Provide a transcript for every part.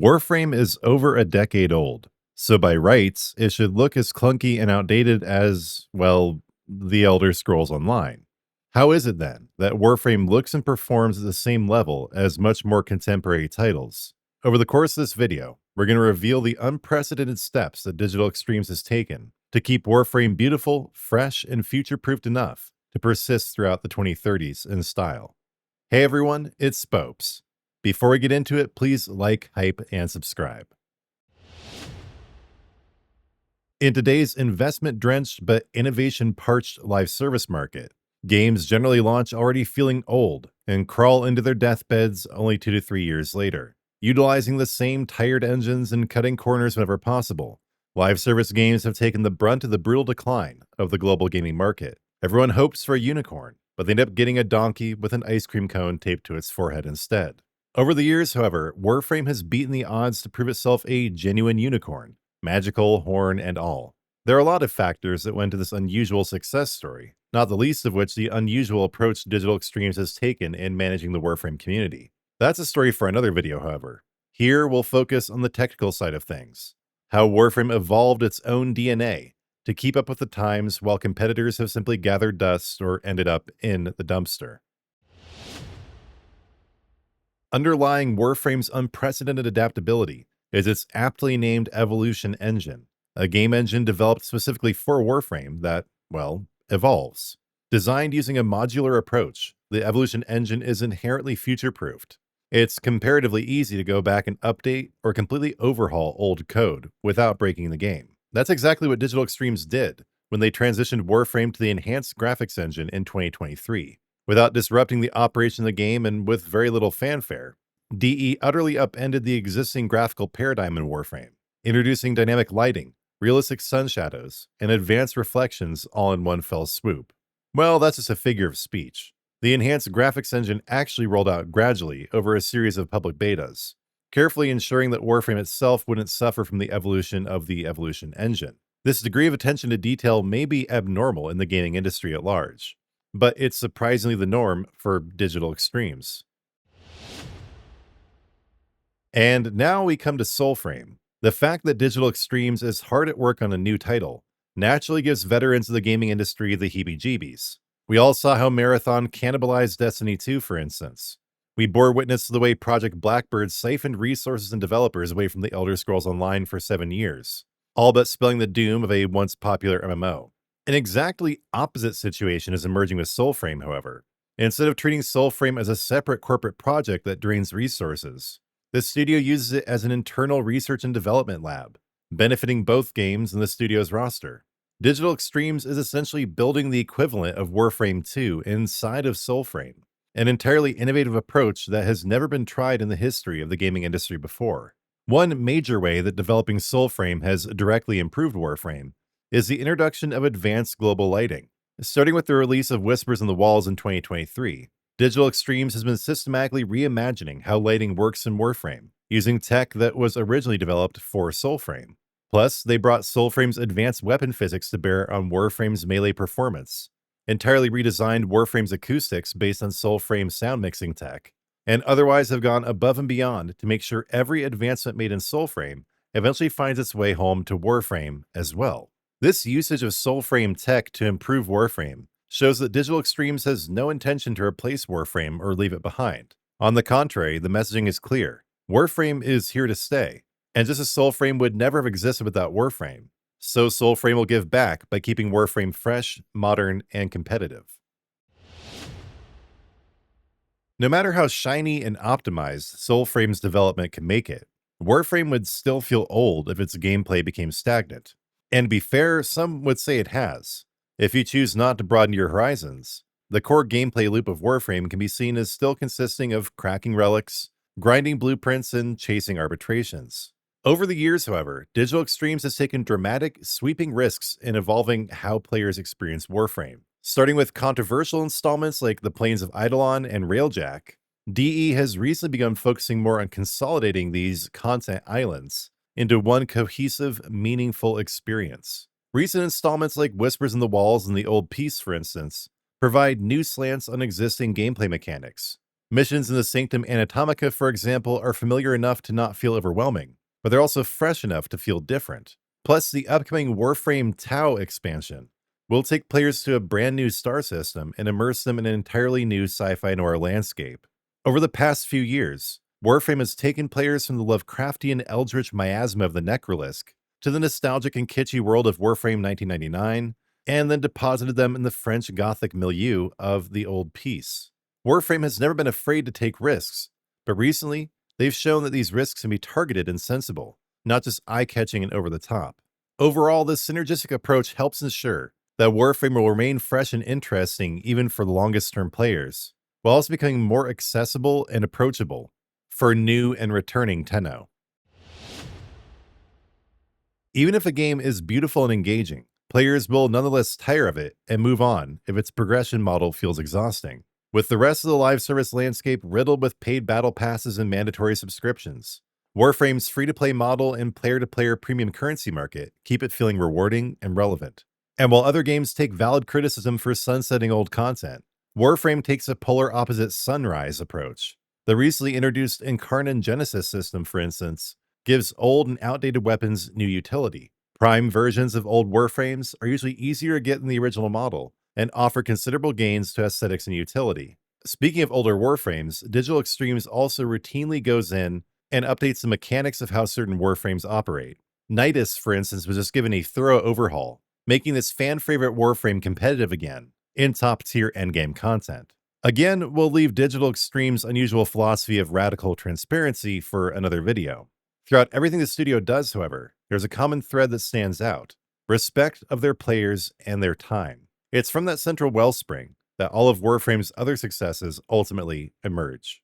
Warframe is over a decade old, so by rights, it should look as clunky and outdated as, well, The Elder Scrolls Online. How is it then that Warframe looks and performs at the same level as much more contemporary titles? Over the course of this video, we're going to reveal the unprecedented steps that Digital Extremes has taken to keep Warframe beautiful, fresh, and future-proofed enough to persist throughout the 2030s in style. Hey everyone, it's Spopes. Before we get into it, please like, hype, and subscribe. In today's investment-drenched but innovation-parched live service market, games generally launch already feeling old and crawl into their deathbeds only 2 to 3 years later. Utilizing the same tired engines and cutting corners whenever possible, live service games have taken the brunt of the brutal decline of the global gaming market. Everyone hopes for a unicorn, but they end up getting a donkey with an ice cream cone taped to its forehead instead. Over the years, however, Warframe has beaten the odds to prove itself a genuine unicorn, magical, horn, and all. There are a lot of factors that went into this unusual success story, not the least of which the unusual approach Digital Extremes has taken in managing the Warframe community. That's a story for another video, however. Here, we'll focus on the technical side of things, how Warframe evolved its own DNA to keep up with the times while competitors have simply gathered dust or ended up in the dumpster. Underlying Warframe's unprecedented adaptability is its aptly named Evolution engine, a game engine developed specifically for Warframe that, well, evolves. Designed using a modular approach, the Evolution engine is inherently future-proofed. It's comparatively easy to go back and update or completely overhaul old code without breaking the game. That's exactly what Digital Extremes did when they transitioned Warframe to the enhanced graphics engine in 2023. Without disrupting the operation of the game and with very little fanfare, DE utterly upended the existing graphical paradigm in Warframe, introducing dynamic lighting, realistic sun shadows, and advanced reflections all in one fell swoop. Well, that's just a figure of speech. The enhanced graphics engine actually rolled out gradually over a series of public betas, carefully ensuring that Warframe itself wouldn't suffer from the evolution of the Evolution engine. This degree of attention to detail may be abnormal in the gaming industry at large, but it's surprisingly the norm for Digital Extremes. And now we come to Soulframe. The fact that Digital Extremes is hard at work on a new title naturally gives veterans of the gaming industry the heebie-jeebies. We all saw how Marathon cannibalized Destiny 2, for instance. We bore witness to the way Project Blackbird siphoned resources and developers away from the Elder Scrolls Online for 7 years, all but spelling the doom of a once popular MMO. An exactly opposite situation is emerging with Soulframe, however. Instead of treating Soulframe as a separate corporate project that drains resources, the studio uses it as an internal research and development lab, benefiting both games and the studio's roster. Digital Extremes is essentially building the equivalent of Warframe 2 inside of Soulframe, an entirely innovative approach that has never been tried in the history of the gaming industry before. One major way that developing Soulframe has directly improved Warframe is the introduction of advanced global lighting. Starting with the release of Whispers on the Walls in 2023, Digital Extremes has been systematically reimagining how lighting works in Warframe, using tech that was originally developed for Soulframe. Plus, they brought Soulframe's advanced weapon physics to bear on Warframe's melee performance, entirely redesigned Warframe's acoustics based on Soulframe's sound mixing tech, and otherwise have gone above and beyond to make sure every advancement made in Soulframe eventually finds its way home to Warframe as well. This usage of Soulframe tech to improve Warframe shows that Digital Extremes has no intention to replace Warframe or leave it behind. On the contrary, the messaging is clear. Warframe is here to stay. And just as Soulframe would never have existed without Warframe, so Soulframe will give back by keeping Warframe fresh, modern, and competitive. No matter how shiny and optimized Soulframe's development can make it, Warframe would still feel old if its gameplay became stagnant. And to be fair, some would say it has. If you choose not to broaden your horizons, the core gameplay loop of Warframe can be seen as still consisting of cracking relics, grinding blueprints, and chasing arbitrations. Over the years, however, Digital Extremes has taken dramatic, sweeping risks in evolving how players experience Warframe. Starting with controversial installments like the Plains of Eidolon and Railjack, DE has recently begun focusing more on consolidating these content islands into one cohesive, meaningful experience. Recent installments like Whispers in the Walls and The Old Peace, for instance, provide new slants on existing gameplay mechanics, Missions in the Sanctum Anatomica, for example, are familiar enough to not feel overwhelming, but they're also fresh enough to feel different. Plus, the upcoming Warframe Tau expansion will take players to a brand new star system and immerse them in an entirely new sci-fi noir landscape. Over the past few years, Warframe has taken players from the Lovecraftian eldritch miasma of the Necrolisk to the nostalgic and kitschy world of Warframe 1999, and then deposited them in the French Gothic milieu of the Old Peace. Warframe has never been afraid to take risks, but recently, they've shown that these risks can be targeted and sensible, not just eye-catching and over the top. Overall, this synergistic approach helps ensure that Warframe will remain fresh and interesting even for the longest-term players, while also becoming more accessible and approachable for new and returning Tenno. Even if a game is beautiful and engaging, players will nonetheless tire of it and move on if its progression model feels exhausting. With the rest of the live service landscape riddled with paid battle passes and mandatory subscriptions, Warframe's free-to-play model and player-to-player premium currency market keep it feeling rewarding and relevant. And while other games take valid criticism for sunsetting old content, Warframe takes a polar opposite sunrise approach. The recently introduced Incarnon Genesis system, for instance, gives old and outdated weapons new utility. Prime versions of old Warframes are usually easier to get than the original model, and offer considerable gains to aesthetics and utility. Speaking of older Warframes, Digital Extremes also routinely goes in and updates the mechanics of how certain Warframes operate. Nidus, for instance, was just given a thorough overhaul, making this fan-favorite Warframe competitive again in top-tier endgame content. Again, we'll leave Digital Extremes' unusual philosophy of radical transparency for another video. Throughout everything the studio does, however, there's a common thread that stands out: respect of their players and their time. It's from that central wellspring that all of Warframe's other successes ultimately emerge.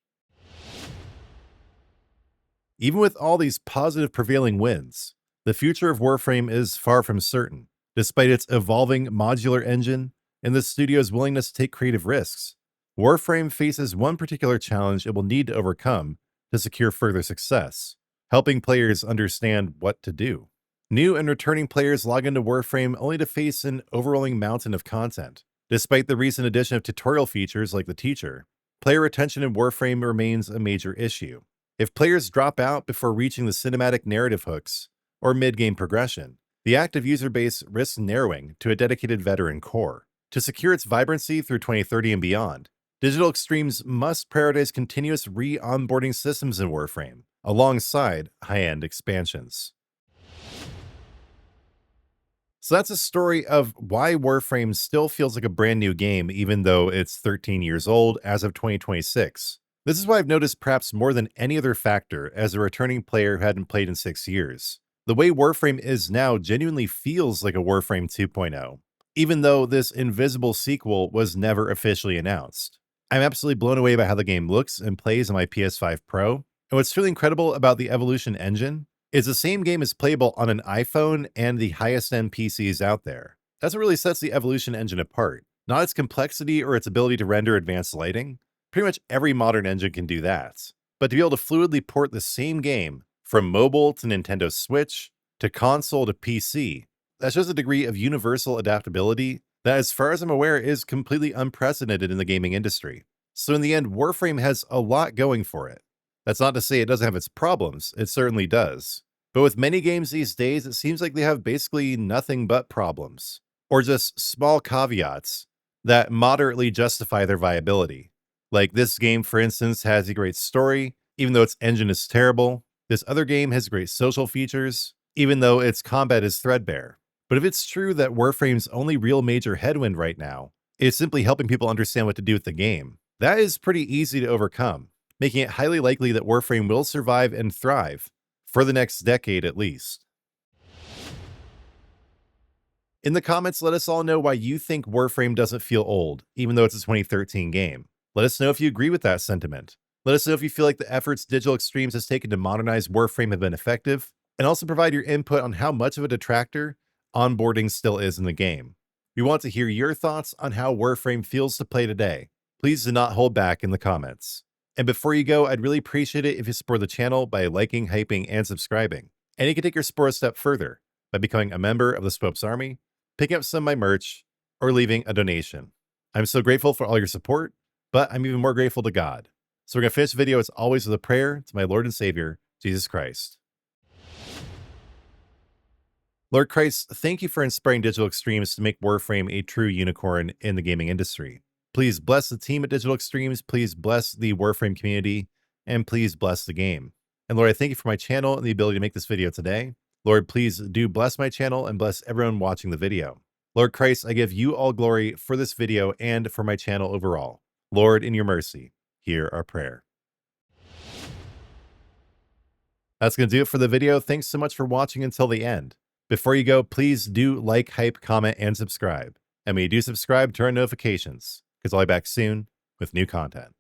Even with all these positive prevailing winds, the future of Warframe is far from certain. Despite its evolving modular engine and the studio's willingness to take creative risks, Warframe faces one particular challenge it will need to overcome to secure further success: helping players understand what to do. New and returning players log into Warframe only to face an overwhelming mountain of content. Despite the recent addition of tutorial features like the Teacher, player retention in Warframe remains a major issue. If players drop out before reaching the cinematic narrative hooks or mid-game progression, the active user base risks narrowing to a dedicated veteran core. To secure its vibrancy through 2030 and beyond, Digital Extremes must prioritize continuous re-onboarding systems in Warframe, alongside high-end expansions. So that's a story of why Warframe still feels like a brand new game, even though it's 13 years old as of 2026. This is what I've noticed perhaps more than any other factor as a returning player who hadn't played in 6 years. The way Warframe is now genuinely feels like a Warframe 2.0, even though this invisible sequel was never officially announced. I'm absolutely blown away by how the game looks and plays on my PS5 Pro, and what's truly incredible about the Evolution engine is the same game is playable on an iPhone and the highest-end PCs out there. That's what really sets the Evolution engine apart, not its complexity or its ability to render advanced lighting. Pretty much every modern engine can do that. But to be able to fluidly port the same game from mobile to Nintendo Switch to console to PC, that shows a degree of universal adaptability that, as far as I'm aware, is completely unprecedented in the gaming industry. So in the end, Warframe has a lot going for it. That's not to say it doesn't have its problems, it certainly does. But with many games these days, it seems like they have basically nothing but problems, or just small caveats that moderately justify their viability. Like this game, for instance, has a great story, even though its engine is terrible. This other game has great social features, even though its combat is threadbare. But if it's true that Warframe's only real major headwind right now is simply helping people understand what to do with the game, that is pretty easy to overcome, making it highly likely that Warframe will survive and thrive for the next decade at least. In the comments, let us all know why you think Warframe doesn't feel old, even though it's a 2013 game. Let us know if you agree with that sentiment. Let us know if you feel like the efforts Digital Extremes has taken to modernize Warframe have been effective, and also provide your input on how much of a detractor onboarding still is in the game. We want to hear your thoughts on how Warframe feels to play today. Please do not hold back in the comments. And before you go, I'd really appreciate it if you support the channel by liking, hyping, and subscribing. And you can take your support a step further by becoming a member of the Spopes Army, picking up some of my merch, or leaving a donation. I'm so grateful for all your support, but I'm even more grateful to God. So we're going to finish the video as always with a prayer to my Lord and Savior, Jesus Christ. Lord Christ, thank you for inspiring Digital Extremes to make Warframe a true unicorn in the gaming industry. Please bless the team at Digital Extremes, please bless the Warframe community, and please bless the game. And Lord, I thank you for my channel and the ability to make this video today. Lord, please do bless my channel and bless everyone watching the video. Lord Christ, I give you all glory for this video and for my channel overall. Lord, in your mercy, hear our prayer. That's going to do it for the video. Thanks so much for watching until the end. Before you go, please do like, hype, comment, and subscribe. And when you do subscribe, turn on notifications, because I'll be back soon with new content.